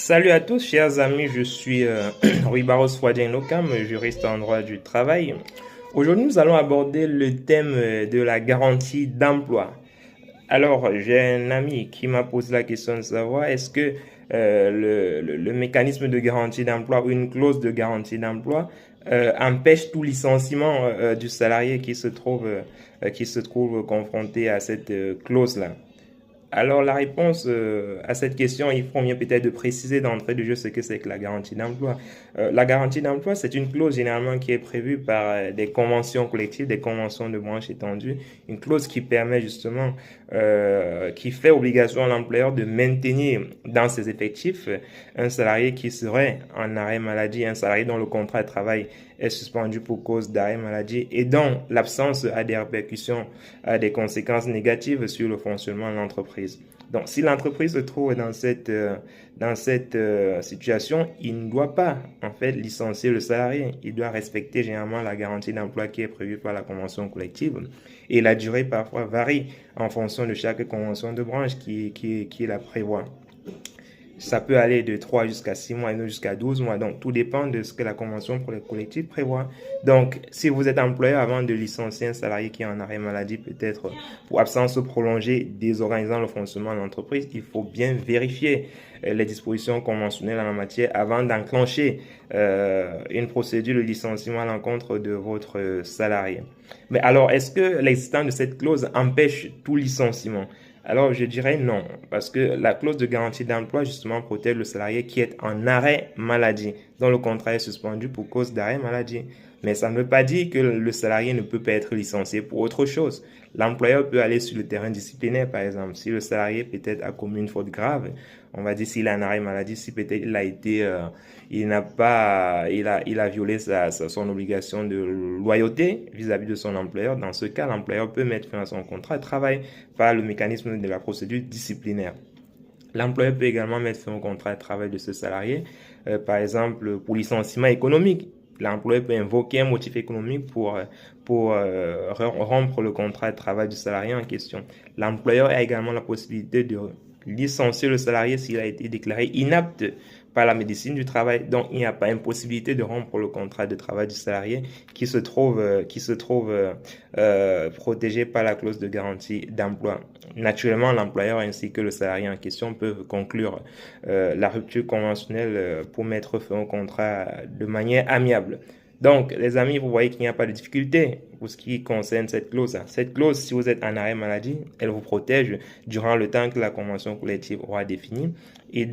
Salut à tous, chers amis, je suis Rui Barros Fouadien-Nokam, juriste en droit du travail. Aujourd'hui, nous allons aborder le thème de la garantie d'emploi. Alors, j'ai un ami qui m'a posé la question de savoir est-ce que le mécanisme de garantie d'emploi ou une clause de garantie d'emploi empêche tout licenciement du salarié qui se trouve confronté à cette clause-là. Alors, la réponse à cette question, il convient peut-être de préciser d'entrée de jeu ce que c'est que la garantie d'emploi. La garantie d'emploi, c'est une clause généralement qui est prévue par des conventions collectives, des conventions de branche étendues, une clause qui permet justement, qui fait obligation à l'employeur de maintenir dans ses effectifs un salarié qui serait en arrêt maladie, un salarié dont le contrat de travail est suspendu pour cause d'arrêt maladie et dont l'absence a des répercussions, a des conséquences négatives sur le fonctionnement de l'entreprise. Donc, si l'entreprise se trouve dans cette situation, il ne doit pas, en fait, licencier le salarié. Il doit respecter généralement la garantie d'emploi qui est prévue par la convention collective. Et la durée parfois varie en fonction de chaque convention de branche qui la prévoit. Ça peut aller de 3 jusqu'à 6 mois et non jusqu'à 12 mois. Donc, tout dépend de ce que la convention pour les collectifs prévoit. Donc, si vous êtes employeur avant de licencier un salarié qui est en arrêt maladie, peut-être pour absence prolongée désorganisant le fonctionnement de l'entreprise, il faut bien vérifier les dispositions conventionnelles en la matière avant d'enclencher une procédure de licenciement à l'encontre de votre salarié. Mais alors, est-ce que l'existence de cette clause empêche tout licenciement? Alors, je dirais non, parce que la clause de garantie d'emploi, justement, protège le salarié qui est en arrêt maladie, dont le contrat est suspendu pour cause d'arrêt maladie. Mais ça ne veut pas dire que le salarié ne peut pas être licencié pour autre chose. L'employeur peut aller sur le terrain disciplinaire, par exemple. Si le salarié peut-être a commis une faute grave, on va dire s'il a un arrêt maladie, si peut-être il a été, il n'a pas, il a violé son obligation de loyauté vis-à-vis de son employeur. Dans ce cas, l'employeur peut mettre fin à son contrat de travail par le mécanisme de la procédure disciplinaire. L'employeur peut également mettre fin au contrat de travail de ce salarié, par exemple pour licenciement économique. L'employeur peut invoquer un motif économique pour rompre le contrat de travail du salarié en question. L'employeur a également la possibilité de licencier le salarié s'il a été déclaré inapte par la médecine du travail. Donc, il n'y a pas impossibilité de rompre le contrat de travail du salarié qui se trouve protégé par la clause de garantie d'emploi. Naturellement, l'employeur ainsi que le salarié en question peuvent conclure la rupture conventionnelle pour mettre fin au contrat de manière amiable. Donc, les amis, vous voyez qu'il n'y a pas de difficulté pour ce qui concerne cette clause. Cette clause, si vous êtes en arrêt maladie, elle vous protège durant le temps que la convention collective aura défini. Et